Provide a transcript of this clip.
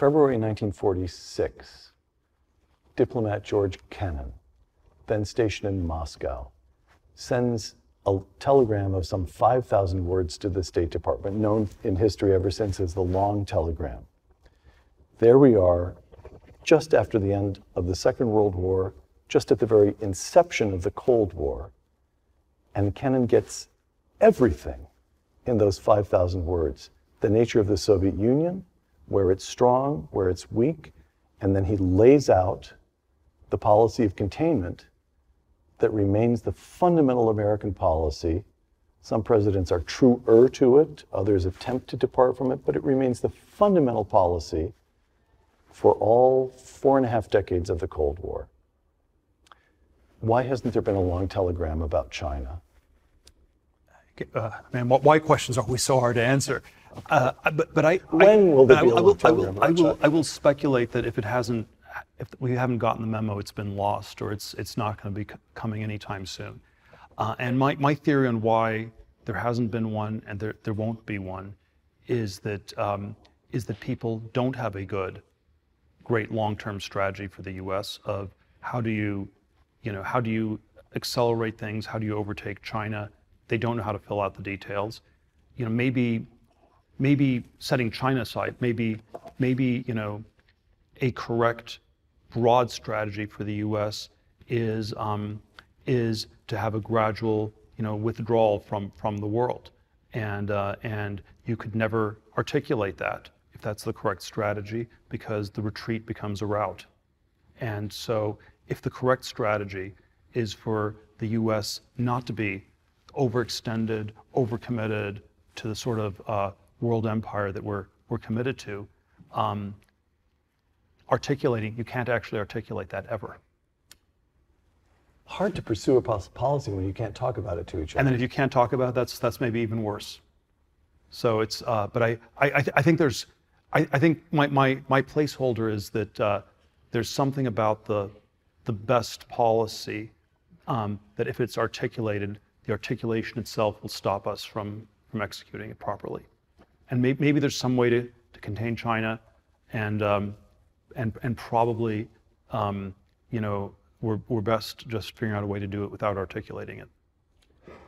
February 1946, diplomat George Kennan, then stationed in Moscow, sends a telegram of some 5,000 words to the State Department, known in history ever since as the Long Telegram. There we are, just after the end of the Second World War, just at the very inception of the Cold War, and Kennan gets everything in those 5,000 words. The nature of the Soviet Union, where it's strong, where it's weak, and then he lays out the policy of containment that remains the fundamental American policy. Some presidents are truer to it, others attempt to depart from it, but it remains the fundamental policy for all 4.5 decades of the Cold War. Why hasn't there been a long telegram about China? Man, why questions are always so hard to answer? When will there be a long telegram about China? I will speculate that if we haven't gotten the memo, it's been lost, or it's not going to be coming anytime soon. And my theory on why there hasn't been one and there won't be one is that people don't have a great long-term strategy for the U.S. of how do you accelerate things, how do you overtake China. They don't know how to fill out the details. Maybe setting China aside, maybe a correct broad strategy for the U.S. is to have a gradual withdrawal from the world, and you could never articulate that if that's the correct strategy, because the retreat becomes a rout. And so if the correct strategy is for the U.S. not to be overextended, overcommitted to the sort of world empire that we're committed to, you can't actually articulate that ever. Hard to pursue a policy when you can't talk about it to each other. And then if you can't talk about it, that's maybe even worse. So it's, but I think my placeholder is that there's something about the best policy that if it's articulated, the articulation itself will stop us from executing it properly. And maybe there's some way to contain China, and probably we're best just figuring out a way to do it without articulating it.